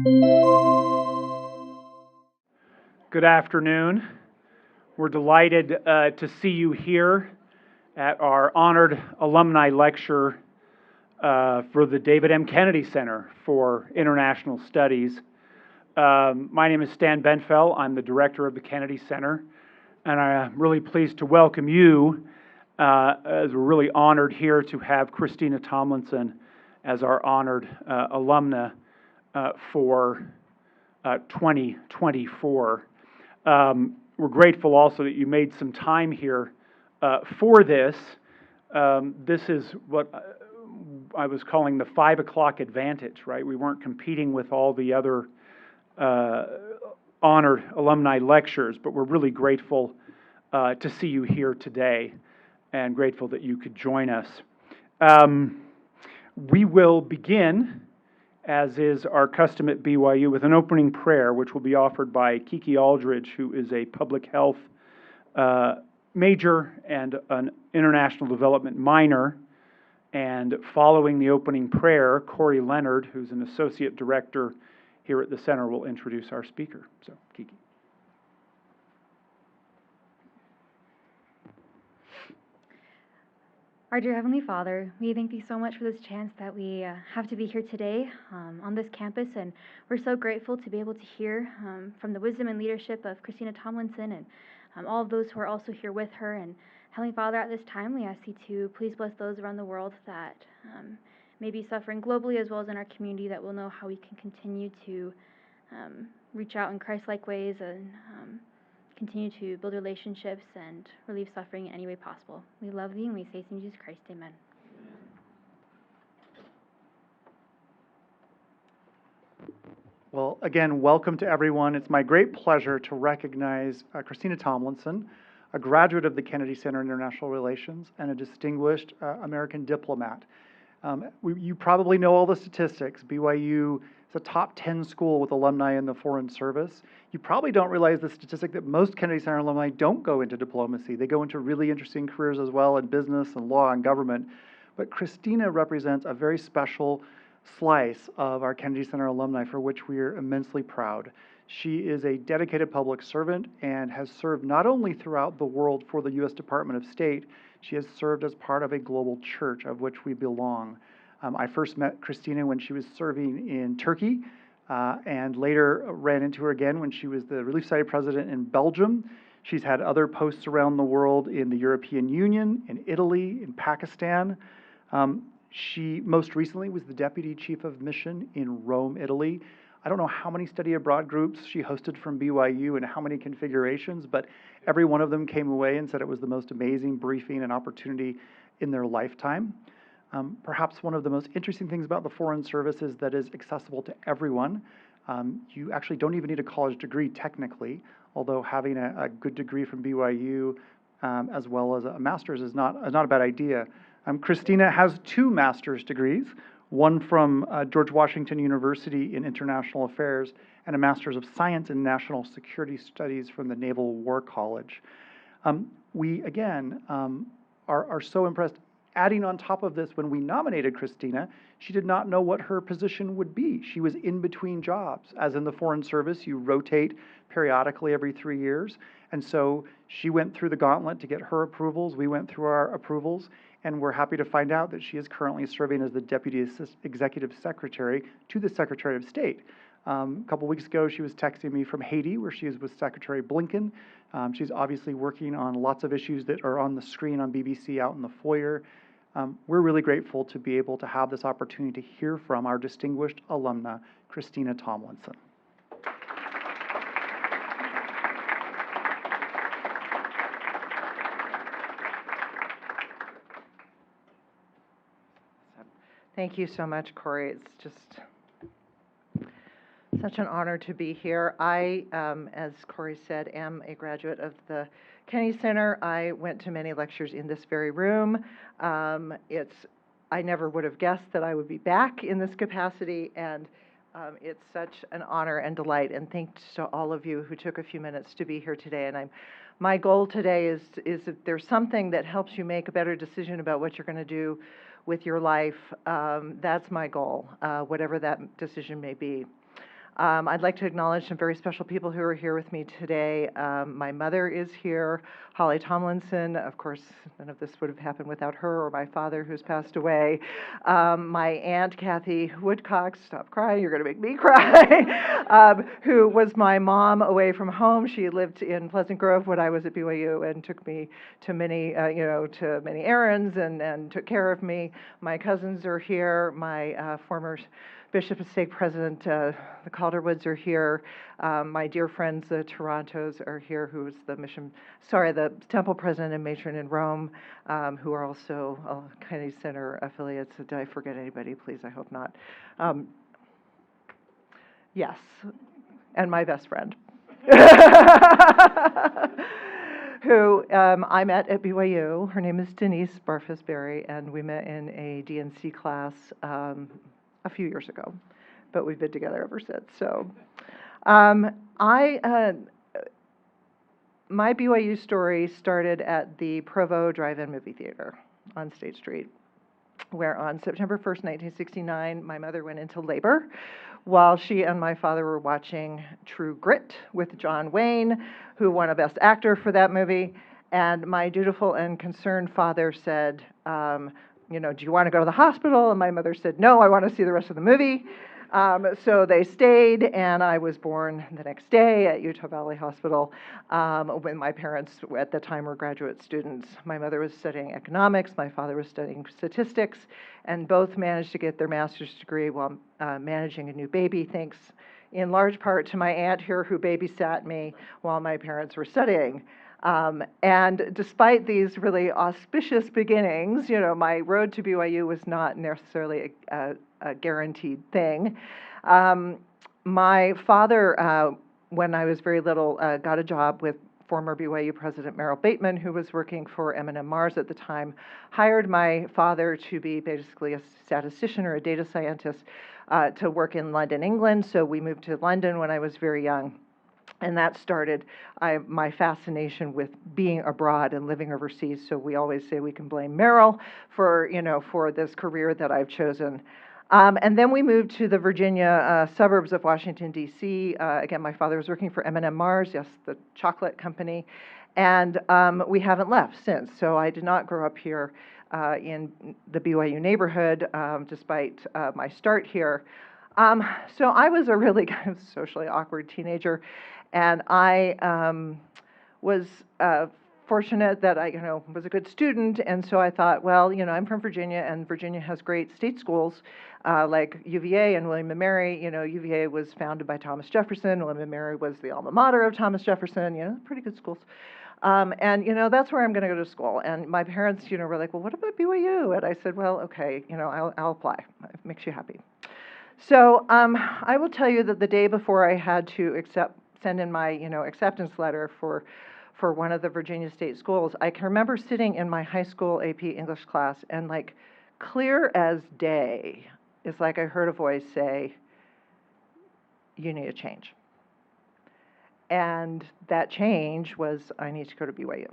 Good afternoon. We're delighted to see you here at our honored alumni lecture for the David M. Kennedy Center for International Studies. My name is Stan Benfell. I'm the director of the Kennedy Center, and I'm really pleased to welcome you as we're really honored here to have Christina Tomlinson as our honored alumna for 2024. We're grateful also that you made some time here for this. This is what I was calling the 5 o'clock advantage, right? We weren't competing with all the other honored alumni lectures, but we're really grateful to see you here today and grateful that you could join us. We will begin, as is our custom at BYU, with an opening prayer, which will be offered by Kiki Aldridge, who is a public health major and an international development minor. And following the opening prayer, Corey Leonard, who's an associate director here at the center, will introduce our speaker. So, Kiki. Our dear Heavenly Father, we thank Thee so much for this chance that we have to be here today on this campus, and we're so grateful to be able to hear from the wisdom and leadership of Christina Tomlinson and all of those who are also here with her. And Heavenly Father, at this time, we ask Thee to please bless those around the world that may be suffering globally as well as in our community, that we'll know how we can continue to reach out in Christ-like ways and continue to build relationships and relieve suffering in any way possible. We love Thee and we say in Jesus Christ, amen. Well, again, welcome to everyone. It's my great pleasure to recognize Christina Tomlinson, a graduate of the Kennedy Center in International Relations and a distinguished American diplomat. You probably know all the statistics. BYU is a top 10 school with alumni in the Foreign Service. You probably don't realize the statistic that most Kennedy Center alumni don't go into diplomacy. They go into really interesting careers as well in business and law and government. But Christina represents a very special slice of our Kennedy Center alumni for which we are immensely proud. She is a dedicated public servant and has served not only throughout the world for the U.S. Department of State, she has served as part of a global church of which we belong. I first met Christina when she was serving in Turkey, and later ran into her again when she was the Relief Society president in Belgium. She's had other posts around the world in the European Union, in Italy, in Pakistan. She most recently was the deputy chief of mission in Rome, Italy. I don't know how many study abroad groups she hosted from BYU and how many configurations, but every one of them came away and said it was the most amazing briefing and opportunity in their lifetime. Perhaps one of the most interesting things about the Foreign Service is that it's accessible to everyone. You actually don't even need a college degree technically, although having a good degree from BYU as well as a master's is not a bad idea. Christina has 2 master's degrees, one from George Washington University in International Affairs and a Master's of Science in National Security Studies from the Naval War College. We, again, are so impressed. Adding on top of this, when we nominated Christina, she did not know what her position would be. She was in between jobs. As in the Foreign Service, you rotate periodically every 3 years. And so she went through the gauntlet to get her approvals. We went through our approvals. And we're happy to find out that she is currently serving as the Deputy Executive Secretary to the Secretary of State. A couple weeks ago, she was texting me from Haiti, where she is with Secretary Blinken. She's obviously working on lots of issues that are on the screen on BBC out in the foyer. We're really grateful to be able to have this opportunity to hear from our distinguished alumna, Christina Tomlinson. Thank you so much, Corey. It's just such an honor to be here. I, as Corey said, am a graduate of the Kennedy Center. I went to many lectures in this very room. I never would have guessed that I would be back in this capacity, and it's such an honor and delight. And thanks to all of you who took a few minutes to be here today. And my goal today is if there's something that helps you make a better decision about what you're going to do with your life, that's my goal, whatever that decision may be. I'd like to acknowledge some very special people who are here with me today. My mother is here, Holly Tomlinson. Of course, none of this would have happened without her, or my father, who's passed away. My aunt, Kathy Woodcock, stop crying, you're going to make me cry, who was my mom away from home. She lived in Pleasant Grove when I was at BYU and took me to many, to many errands and took care of me. My cousins are here. My former Bishop and Stake President, the Calderwoods are here. My dear friends, the Torontos are here, who is the Temple President and Matron in Rome, who are also Kennedy Center affiliates. Did I forget anybody? Please, I hope not. Yes, and my best friend, who I met at BYU. Her name is Denise Barfus-Berry, and we met in a DNC class a few years ago, but we've been together ever since. So my BYU story started at the Provo Drive-In Movie Theater on State Street, where on September 1st, 1969, my mother went into labor while she and my father were watching True Grit with John Wayne, who won a Best Actor for that movie. And my dutiful and concerned father said, do you want to go to the hospital? And my mother said, no, I want to see the rest of the movie. So they stayed, and I was born the next day at Utah Valley Hospital when my parents at the time were graduate students. My mother was studying economics, my father was studying statistics, and both managed to get their master's degree while managing a new baby, thanks in large part to my aunt here who babysat me while my parents were studying. And despite these really auspicious beginnings, my road to BYU was not necessarily a guaranteed thing. My father, when I was very little, got a job with former BYU President Merrill Bateman, who was working for M&M Mars at the time, hired my father to be basically a statistician or a data scientist to work in London, England. So we moved to London when I was very young. And that started my fascination with being abroad and living overseas. So we always say we can blame Merrill for this career that I've chosen. And then we moved to the Virginia suburbs of Washington, D.C. Again, my father was working for M&M Mars, yes, the chocolate company. And we haven't left since. So I did not grow up here in the BYU neighborhood, despite my start here. So I was a really kind of socially awkward teenager. And I was fortunate that I, was a good student, and so I thought, well, I'm from Virginia, and Virginia has great state schools like UVA and William & Mary. UVA was founded by Thomas Jefferson. William & Mary was the alma mater of Thomas Jefferson. Pretty good schools. And that's where I'm going to go to school. And my parents, were like, well, what about BYU? And I said, well, okay, I'll apply. It makes you happy. So I will tell you that the day before I had to send in my, acceptance letter for one of the Virginia State schools, I can remember sitting in my high school AP English class and like clear as day, it's like I heard a voice say, you need a change. And that change was, I need to go to BYU.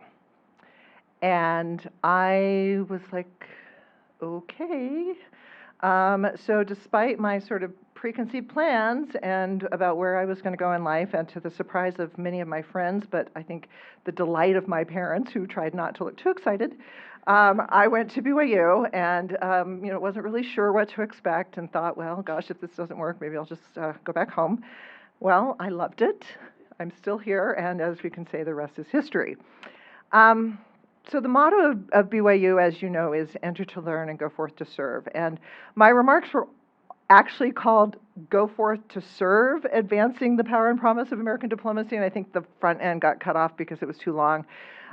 And I was like, okay. So despite my sort of preconceived plans and about where I was going to go in life, and to the surprise of many of my friends, but I think the delight of my parents, who tried not to look too excited, I went to BYU and, wasn't really sure what to expect and thought, well, gosh, if this doesn't work, maybe I'll just go back home. Well, I loved it. I'm still here, and as we can say, the rest is history. So the motto of BYU, as you know, is enter to learn and go forth to serve. And my remarks were actually called Go Forth to Serve, Advancing the Power and Promise of American Diplomacy, and I think the front end got cut off because it was too long.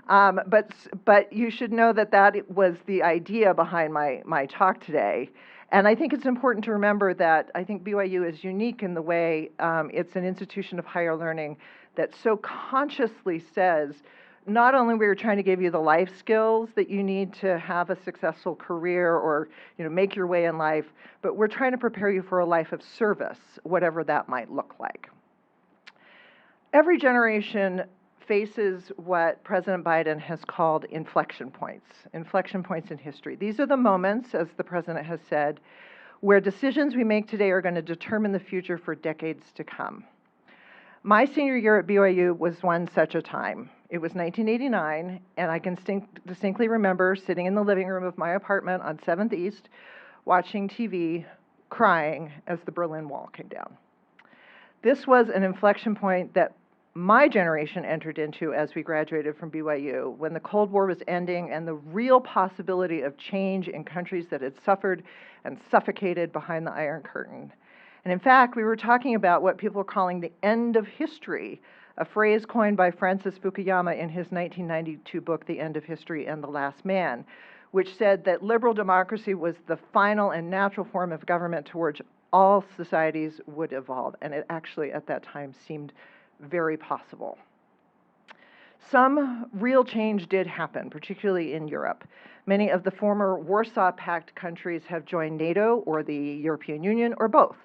But you should know that was the idea behind my talk today. And I think it's important to remember that I think BYU is unique in the way it's an institution of higher learning that so consciously says, not only we're trying to give you the life skills that you need to have a successful career or make your way in life, but we're trying to prepare you for a life of service, whatever that might look like. Every generation faces what President Biden has called inflection points in history. These are the moments, as the president has said, where decisions we make today are going to determine the future for decades to come. My senior year at BYU was one such a time. It was 1989, and I can distinctly remember sitting in the living room of my apartment on 7th East, watching TV, crying as the Berlin Wall came down. This was an inflection point that my generation entered into as we graduated from BYU, when the Cold War was ending and the real possibility of change in countries that had suffered and suffocated behind the Iron Curtain. And in fact, we were talking about what people are calling the end of history, a phrase coined by Francis Fukuyama in his 1992 book, The End of History and the Last Man, which said that liberal democracy was the final and natural form of government towards all societies would evolve. And it actually, at that time, seemed very possible. Some real change did happen, particularly in Europe. Many of the former Warsaw Pact countries have joined NATO or the European Union, or both.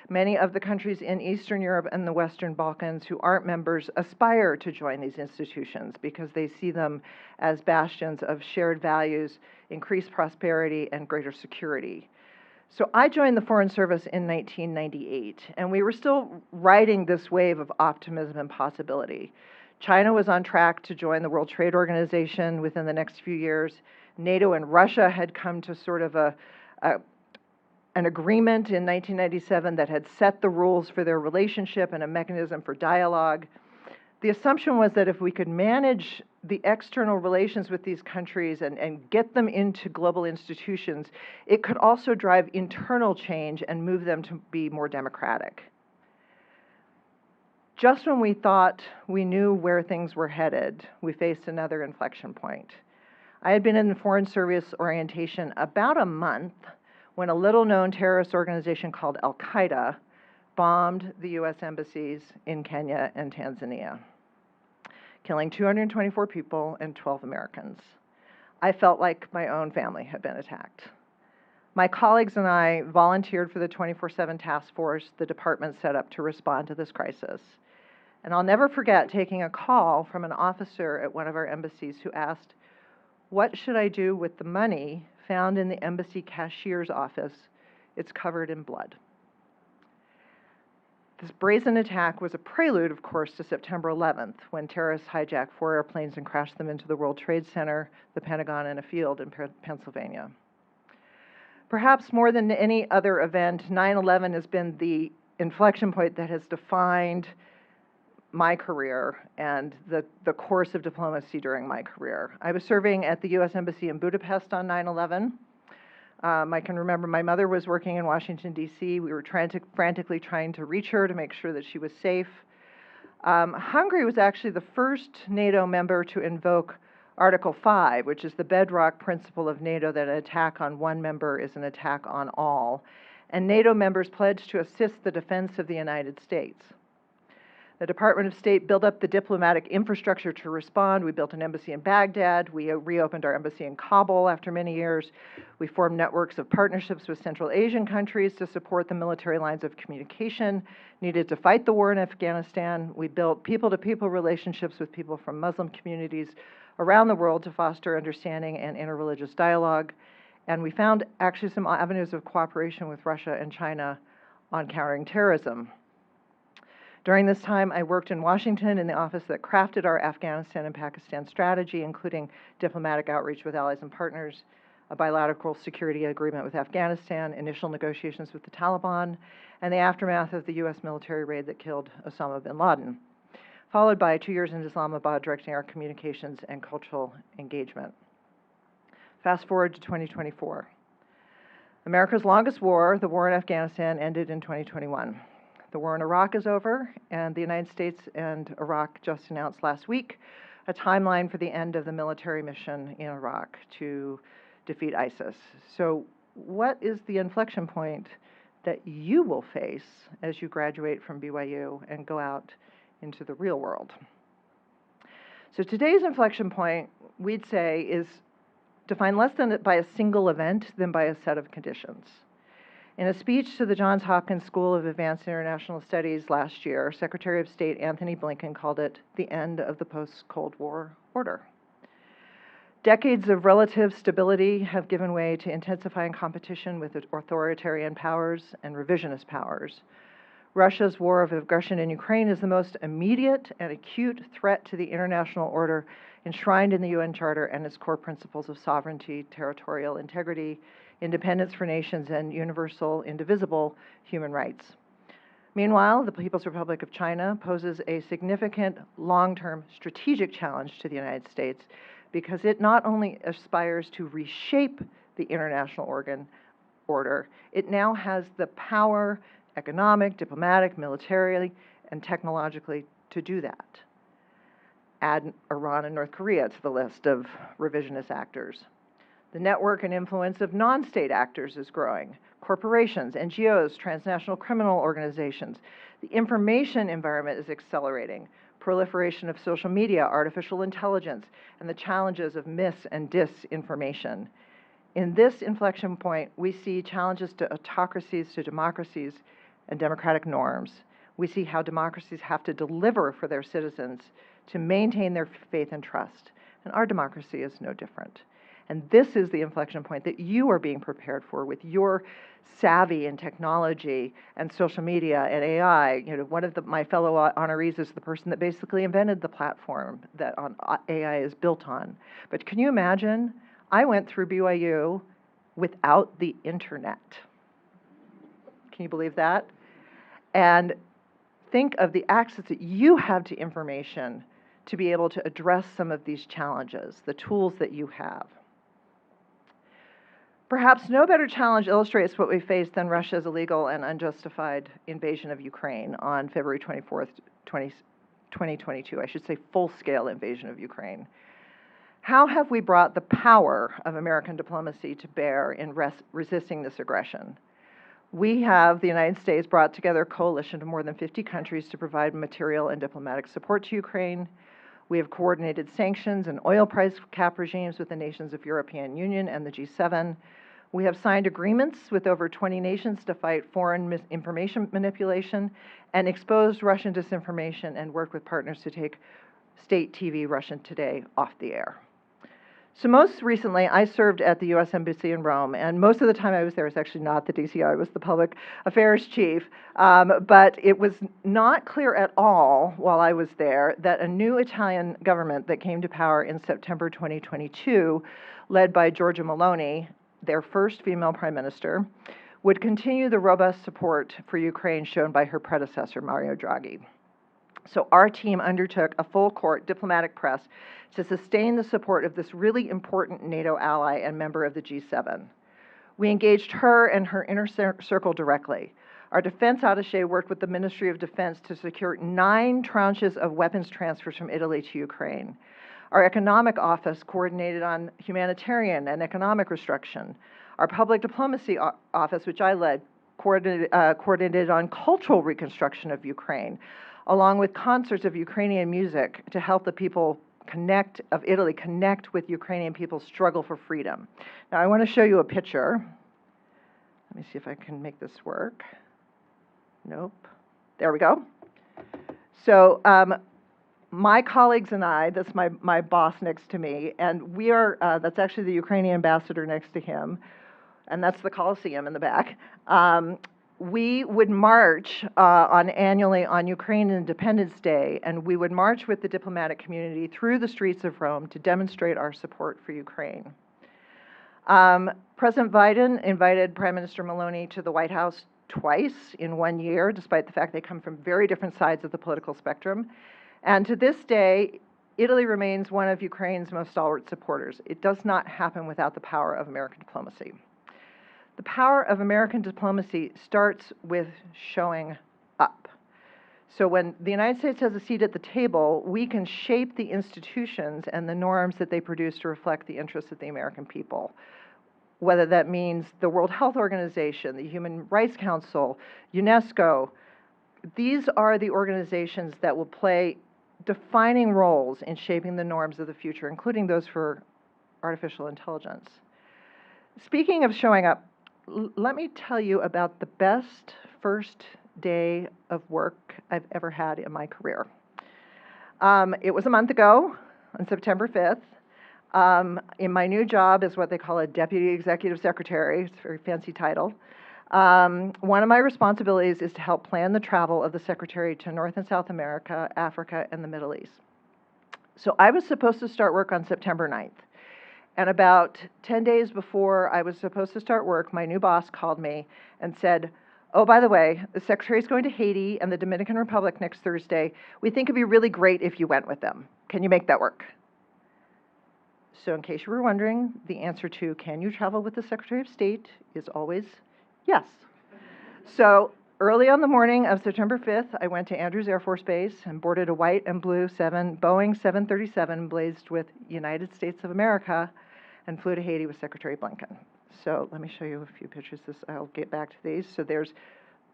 Many of the countries in Eastern Europe and the Western Balkans who aren't members aspire to join these institutions because they see them as bastions of shared values, increased prosperity, and greater security. So I joined the Foreign Service in 1998, and we were still riding this wave of optimism and possibility. China was on track to join the World Trade Organization within the next few years. NATO and Russia had come to sort of an agreement in 1997 that had set the rules for their relationship and a mechanism for dialogue. The assumption was that if we could manage the external relations with these countries and get them into global institutions, it could also drive internal change and move them to be more democratic. Just when we thought we knew where things were headed, we faced another inflection point. I had been in the Foreign Service orientation about a month when a little-known terrorist organization called Al-Qaeda bombed the U.S. embassies in Kenya and Tanzania, killing 224 people and 12 Americans. I felt like my own family had been attacked. My colleagues and I volunteered for the 24/7 task force the department set up to respond to this crisis. And I'll never forget taking a call from an officer at one of our embassies who asked, "What should I do with the money found in the embassy cashier's office? It's covered in blood." This brazen attack was a prelude, of course, to September 11th, when terrorists hijacked 4 airplanes and crashed them into the World Trade Center, the Pentagon, and a field in Pennsylvania. Perhaps more than any other event, 9/11 has been the inflection point that has defined my career and the course of diplomacy during my career. I was serving at the U.S. Embassy in Budapest on 9/11. I can remember my mother was working in Washington, D.C. We were frantically trying to reach her to make sure that she was safe. Hungary was actually the first NATO member to invoke Article 5, which is the bedrock principle of NATO that an attack on one member is an attack on all. And NATO members pledged to assist the defense of the United States. The Department of State built up the diplomatic infrastructure to respond. We built an embassy in Baghdad. We reopened our embassy in Kabul after many years. We formed networks of partnerships with Central Asian countries to support the military lines of communication needed to fight the war in Afghanistan. We built people-to-people relationships with people from Muslim communities around the world to foster understanding and interreligious dialogue. And we found actually some avenues of cooperation with Russia and China on countering terrorism. During this time, I worked in Washington in the office that crafted our Afghanistan and Pakistan strategy, including diplomatic outreach with allies and partners, a bilateral security agreement with Afghanistan, initial negotiations with the Taliban, and the aftermath of the U.S. military raid that killed Osama bin Laden, followed by 2 years in Islamabad directing our communications and cultural engagement. Fast forward to 2024. America's longest war, the war in Afghanistan, ended in 2021. The war in Iraq is over, and the United States and Iraq just announced last week a timeline for the end of the military mission in Iraq to defeat ISIS. So what is the inflection point that you will face as you graduate from BYU and go out into the real world? So today's inflection point, we'd say, is defined less than by a single event than by a set of conditions. In a speech to the Johns Hopkins School of Advanced International Studies last year, Secretary of State Anthony Blinken called it the end of the post-Cold War order. Decades of relative stability have given way to intensifying competition with authoritarian powers and revisionist powers. Russia's war of aggression in Ukraine is the most immediate and acute threat to the international order enshrined in the UN Charter and its core principles of sovereignty, territorial integrity, independence for nations, and universal, indivisible human rights. Meanwhile, the People's Republic of China poses a significant long-term strategic challenge to the United States because it not only aspires to reshape the international order, it now has the power, economic, diplomatic, militarily, and technologically to do that. Add Iran and North Korea to the list of revisionist actors. The network and influence of non-state actors is growing. Corporations, NGOs, transnational criminal organizations. The information environment is accelerating. Proliferation of social media, artificial intelligence, and the challenges of mis and disinformation. In this inflection point, we see challenges to autocracies, to democracies, and democratic norms. We see how democracies have to deliver for their citizens to maintain their faith and trust. And our democracy is no different. And this is the inflection point that you are being prepared for with your savvy in technology and social media and AI. You know, one of my fellow honorees is the person that basically invented the platform that AI is built on. But can you imagine? I went through BYU without the internet. Can you believe that? And think of the access that you have to information to be able to address some of these challenges, the tools that you have. Perhaps no better challenge illustrates what we face than Russia's illegal and unjustified invasion of Ukraine on February 24th, 2022. I should say full-scale invasion of Ukraine. How have we brought the power of American diplomacy to bear in resisting this aggression? We have, the United States, brought together a coalition of more than 50 countries to provide material and diplomatic support to Ukraine. We have coordinated sanctions and oil price cap regimes with the nations of European Union and the G7. We have signed agreements with over 20 nations to fight foreign information manipulation and exposed Russian disinformation and worked with partners to take state TV Russian Today off the air. So most recently, I served at the U.S. Embassy in Rome, and most of the time I was there was actually not the DCI, I was the public affairs chief, but it was not clear at all while I was there that a new Italian government that came to power in September 2022, led by Giorgia Meloni, their first female prime minister, would continue the robust support for Ukraine shown by her predecessor, Mario Draghi. So our team undertook a full-court diplomatic press to sustain the support of this really important NATO ally and member of the G7. We engaged her and her inner circle directly. Our defense attaché worked with the Ministry of Defense to secure 9 tranches of weapons transfers from Italy to Ukraine. Our economic office coordinated on humanitarian and economic restriction. Our public diplomacy office, which I led, coordinated on cultural reconstruction of Ukraine, along with concerts of Ukrainian music to help the people of Italy connect with Ukrainian people's struggle for freedom. Now, I want to show you a picture. Let me see if I can make this work. Nope. There we go. So my colleagues and I, that's my boss next to me, and we are, that's actually the Ukrainian ambassador next to him, and that's the Coliseum in the back. We would march annually on Ukraine Independence Day, and we would march with the diplomatic community through the streets of Rome to demonstrate our support for Ukraine. President Biden invited Prime Minister Meloni to the White House twice in 1 year, despite the fact they come from very different sides of the political spectrum. And to this day, Italy remains one of Ukraine's most stalwart supporters. It does not happen without the power of American diplomacy. The power of American diplomacy starts with showing up. So when the United States has a seat at the table, we can shape the institutions and the norms that they produce to reflect the interests of the American people. Whether that means the World Health Organization, the Human Rights Council, UNESCO, these are the organizations that will play defining roles in shaping the norms of the future, including those for artificial intelligence. Speaking of showing up, let me tell you about the best first day of work I've ever had in my career. It was a month ago, on September 5th. In my new job is what they call a deputy executive secretary. It's a very fancy title. One of my responsibilities is to help plan the travel of the secretary to North and South America, Africa, and the Middle East. So I was supposed to start work on September 9th. And about 10 days before I was supposed to start work, my new boss called me and said, "Oh, by the way, the secretary's going to Haiti and the Dominican Republic next Thursday. We think it'd be really great if you went with them. Can you make that work?" So in case you were wondering, the answer to can you travel with the Secretary of State is always yes. So early on the morning of September 5th, I went to Andrews Air Force Base and boarded a white and blue Boeing 737 blazed with United States of America and flew to Haiti with Secretary Blinken. So let me show you a few pictures. I'll get back to these. So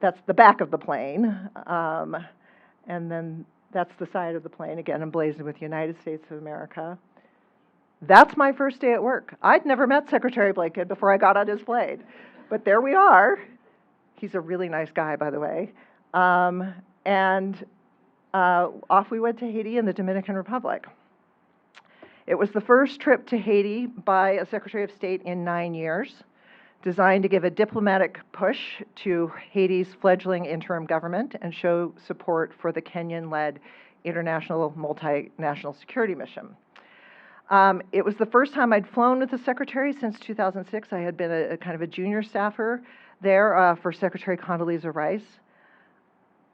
that's the back of the plane. And then that's the side of the plane, again, emblazoned with United States of America. That's my first day at work. I'd never met Secretary Blinken before I got on his plane. But there we are. He's a really nice guy, by the way. And off we went to Haiti and the Dominican Republic. It was the first trip to Haiti by a Secretary of State in 9 years, designed to give a diplomatic push to Haiti's fledgling interim government and show support for the Kenyan-led international multinational security mission. It was the first time I'd flown with the Secretary since 2006. I had been a kind of a junior staffer there for Secretary Condoleezza Rice.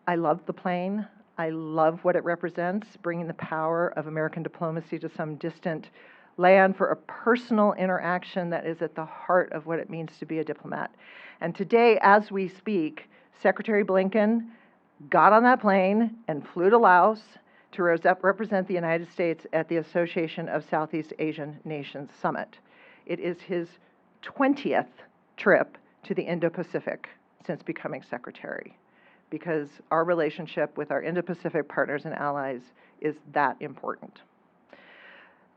I loved the plane. I love what it represents, bringing the power of American diplomacy to some distant land for a personal interaction that is at the heart of what it means to be a diplomat. And today, as we speak, Secretary Blinken got on that plane and flew to Laos to represent the United States at the Association of Southeast Asian Nations Summit. It is his 20th trip to the Indo-Pacific since becoming secretary, because our relationship with our Indo-Pacific partners and allies is that important.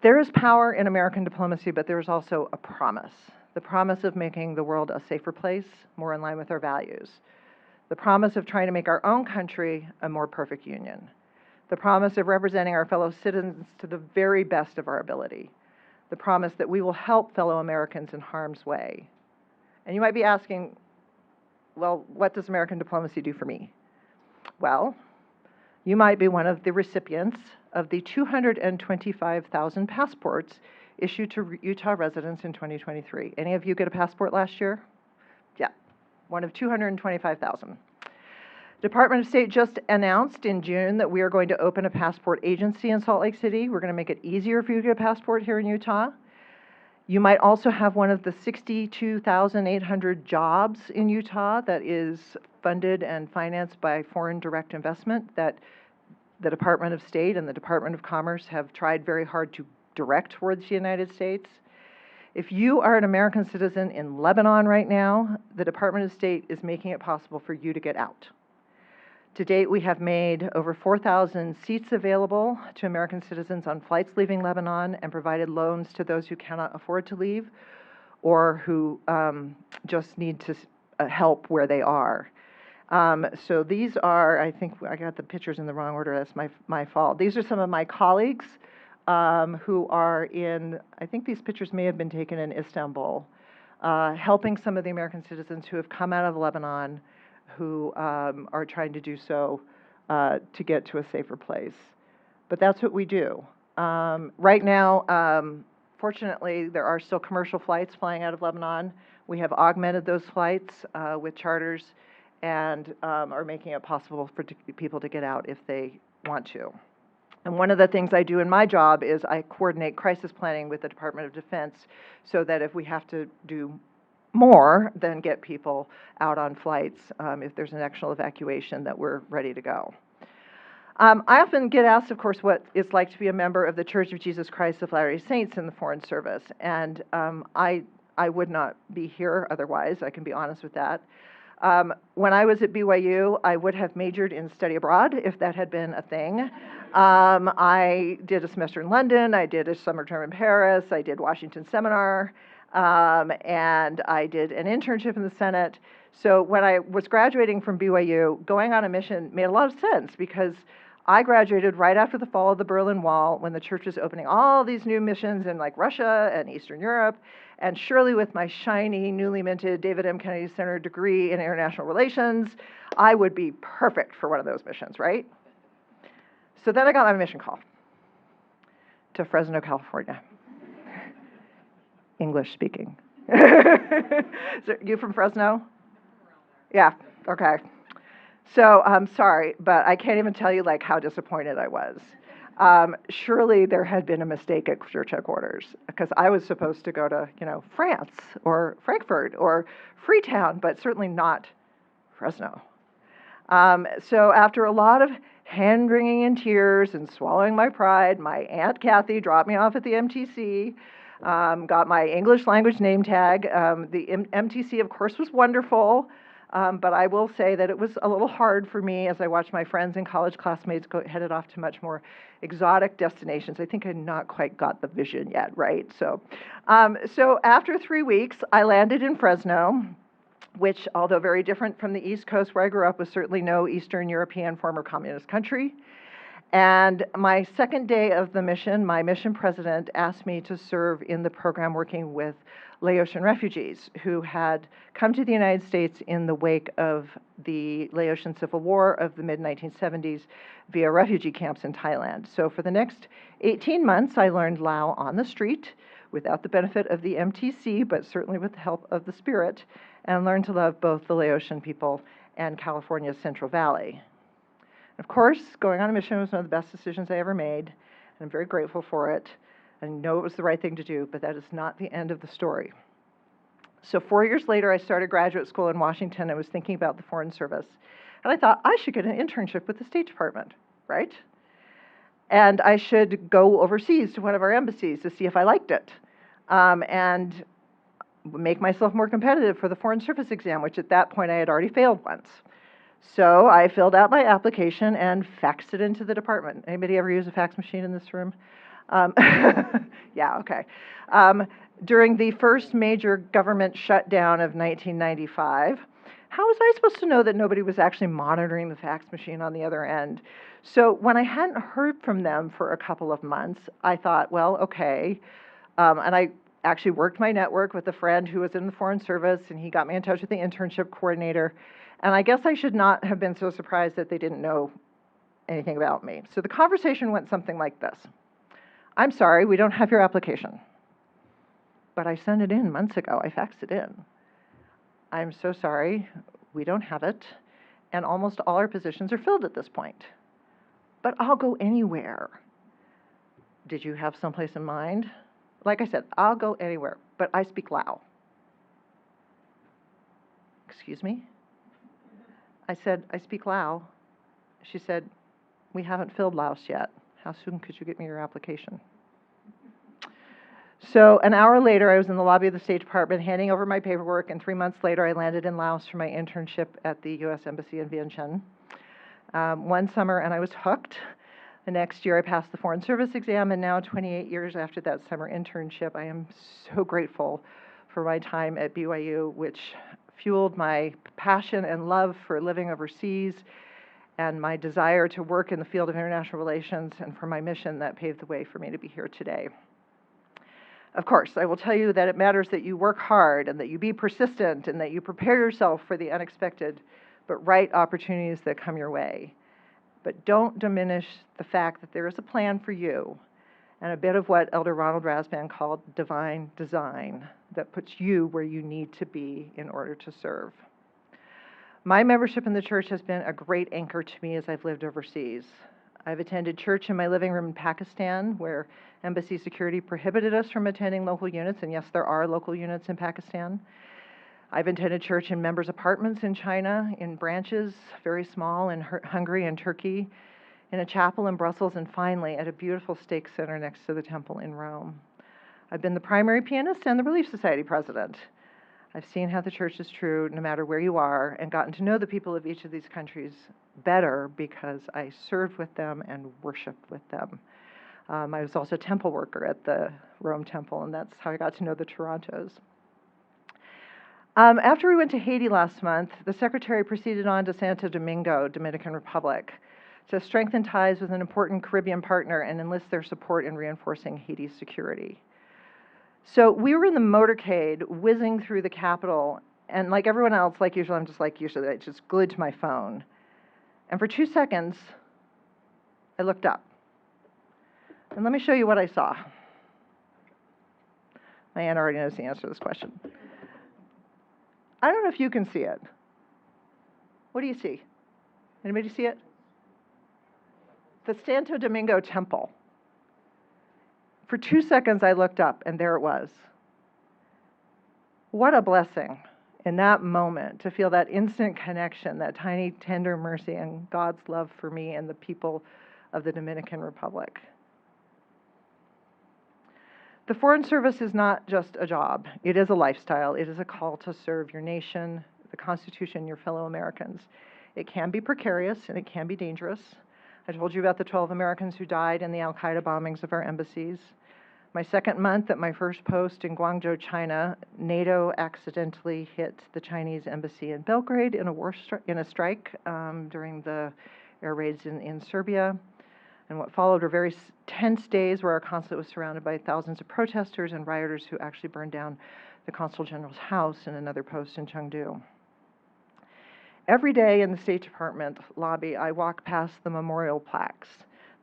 There is power in American diplomacy, but there is also a promise. The promise of making the world a safer place, more in line with our values. The promise of trying to make our own country a more perfect union. The promise of representing our fellow citizens to the very best of our ability. The promise that we will help fellow Americans in harm's way. And you might be asking, well, what does American diplomacy do for me? Well, you might be one of the recipients of the 225,000 passports issued to Utah residents in 2023. Any of you get a passport last year? Yeah, one of 225,000. Department of State just announced in June that we are going to open a passport agency in Salt Lake City. We're going to make it easier for you to get a passport here in Utah. You might also have one of the 62,800 jobs in Utah that is funded and financed by foreign direct investment that the Department of State and the Department of Commerce have tried very hard to direct towards the United States. If you are an American citizen in Lebanon right now, the Department of State is making it possible for you to get out. To date, we have made over 4,000 seats available to American citizens on flights leaving Lebanon and provided loans to those who cannot afford to leave or who just need to help where they are. So these are, I think I got the pictures in the wrong order, that's my fault. These are some of my colleagues who are in, I think these pictures may have been taken in Istanbul, helping some of the American citizens who have come out of Lebanon who are trying to do so to get to a safer place. But that's what we do. Right now, fortunately, there are still commercial flights flying out of Lebanon. We have augmented those flights with charters and are making it possible for people to get out if they want to. And one of the things I do in my job is I coordinate crisis planning with the Department of Defense so that if we have to do more than get people out on flights, if there's an actual evacuation, that we're ready to go. I often get asked, of course, what it's like to be a member of the Church of Jesus Christ of Latter-day Saints in the Foreign Service, and I would not be here otherwise, I can be honest with that. When I was at BYU, I would have majored in study abroad if that had been a thing. I did a semester in London, I did a summer term in Paris, I did Washington Seminar, and I did an internship in the Senate. So when I was graduating from BYU, going on a mission made a lot of sense because I graduated right after the fall of the Berlin Wall, when the church was opening all these new missions in like Russia and Eastern Europe. And surely with my shiny, newly minted David M. Kennedy Center degree in international relations, I would be perfect for one of those missions, right? So then I got my mission call to Fresno, California. English speaking. So you from Fresno? Yeah, okay. So I'm sorry, but I can't even tell you like how disappointed I was. Surely there had been a mistake at church headquarters, because I was supposed to go to, France or Frankfurt or Freetown, but certainly not Fresno. So after a lot of hand-wringing and tears and swallowing my pride, my Aunt Kathy dropped me off at the MTC, got my English language name tag. The MTC, of course, was wonderful. But I will say that it was a little hard for me as I watched my friends and college classmates headed off to much more exotic destinations. I think I had not quite got the vision yet, right? So after 3 weeks, I landed in Fresno, which, although very different from the East Coast where I grew up, was certainly no Eastern European former communist country. And my second day of the mission, my mission president asked me to serve in the program working with Laotian refugees who had come to the United States in the wake of the Laotian Civil War of the mid-1970s via refugee camps in Thailand. So for the next 18 months, I learned Lao on the street without the benefit of the MTC, but certainly with the help of the Spirit, and learned to love both the Laotian people and California's Central Valley. Of course, going on a mission was one of the best decisions I ever made, and I'm very grateful for it. I know it was the right thing to do, but that is not the end of the story. So 4 years later, I started graduate school in Washington. I was thinking about the Foreign Service, and I thought I should get an internship with the State Department, right? And I should go overseas to one of our embassies to see if I liked it, and make myself more competitive for the Foreign Service exam, which at that point I had already failed once. So I filled out my application and faxed it into the department. Anybody ever use a fax machine in this room? Yeah, okay. During the first major government shutdown of 1995, how was I supposed to know that nobody was actually monitoring the fax machine on the other end? So when I hadn't heard from them for a couple of months, I thought, well, okay. And I actually worked my network with a friend who was in the Foreign Service, and he got me in touch with the internship coordinator. And I guess I should not have been so surprised that they didn't know anything about me. So the conversation went something like this. I'm sorry, we don't have your application. But I sent it in months ago. I faxed it in. I'm so sorry, we don't have it. And almost all our positions are filled at this point. But I'll go anywhere. Did you have someplace in mind? Like I said, I'll go anywhere, but I speak Lao. Excuse me? I said, I speak Lao. She said, we haven't filled Laos yet. How soon could you get me your application? So an hour later, I was in the lobby of the State Department handing over my paperwork, and 3 months later, I landed in Laos for my internship at the U.S. Embassy in Vientiane. One summer, and I was hooked. The next year, I passed the Foreign Service exam, and now 28 years after that summer internship, I am so grateful for my time at BYU, which fueled my passion and love for living overseas and my desire to work in the field of international relations, and for my mission that paved the way for me to be here today. Of course, I will tell you that it matters that you work hard and that you be persistent and that you prepare yourself for the unexpected but right opportunities that come your way. But don't diminish the fact that there is a plan for you and a bit of what Elder Ronald Rasband called divine design that puts you where you need to be in order to serve. My membership in the church has been a great anchor to me as I've lived overseas. I've attended church in my living room in Pakistan, where embassy security prohibited us from attending local units, and yes, there are local units in Pakistan. I've attended church in members' apartments in China, in branches, very small, in Hungary and Turkey, in a chapel in Brussels, and finally at a beautiful stake center next to the temple in Rome. I've been the primary pianist and the Relief Society president. I've seen how the church is true no matter where you are, and gotten to know the people of each of these countries better because I served with them and worshiped with them. I was also a temple worker at the Rome temple, and that's how I got to know the Torontos. After we went to Haiti last month, the secretary proceeded on to Santo Domingo, Dominican Republic, to strengthen ties with an important Caribbean partner and enlist their support in reinforcing Haiti's security. So we were in the motorcade whizzing through the Capitol, and like everyone else, like usual, I'm just like usually, I just glued to my phone. And for 2 seconds, I looked up. And let me show you what I saw. My aunt already knows the answer to this question. I don't know if you can see it. What do you see? Anybody see it? The Santo Domingo Temple. For 2 seconds, I looked up, and there it was. What a blessing in that moment to feel that instant connection, that tiny, tender mercy, and God's love for me and the people of the Dominican Republic. The Foreign Service is not just a job. It is a lifestyle. It is a call to serve your nation, the Constitution, your fellow Americans. It can be precarious and it can be dangerous. I told you about the 12 Americans who died in the Al-Qaeda bombings of our embassies. My second month at my first post in Guangzhou, China, NATO accidentally hit the Chinese embassy in Belgrade in a strike during the air raids in Serbia. And what followed were very tense days where our consulate was surrounded by thousands of protesters and rioters who actually burned down the Consul General's house in another post in Chengdu. Every day in the State Department lobby, I walk past the memorial plaques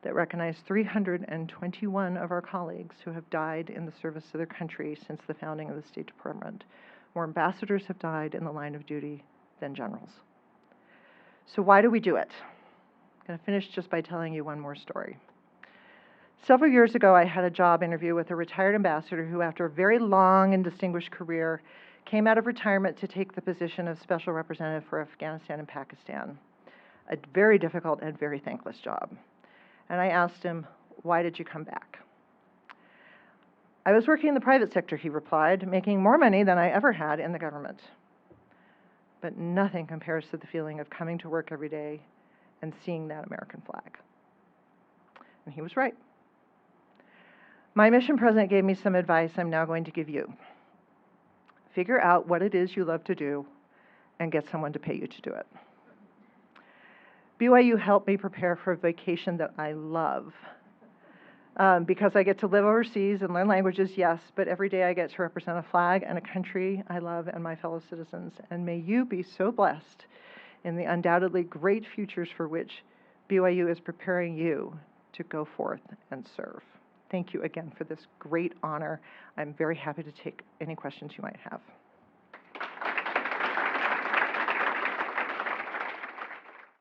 that recognize 321 of our colleagues who have died in the service of their country since the founding of the State Department. More ambassadors have died in the line of duty than generals. So why do we do it? I'm going to finish just by telling you one more story. Several years ago, I had a job interview with a retired ambassador who, after a very long and distinguished career, came out of retirement to take the position of Special Representative for Afghanistan and Pakistan, a very difficult and very thankless job. And I asked him, "Why did you come back?" "I was working in the private sector," he replied, "making more money than I ever had in the government. But nothing compares to the feeling of coming to work every day and seeing that American flag." And he was right. My mission president gave me some advice I'm now going to give you. Figure out what it is you love to do and get someone to pay you to do it. BYU helped me prepare for a vacation that I love. Because I get to live overseas and learn languages, yes, but every day I get to represent a flag and a country I love and my fellow citizens. And may you be so blessed in the undoubtedly great futures for which BYU is preparing you to go forth and serve. Thank you again for this great honor. I'm very happy to take any questions you might have.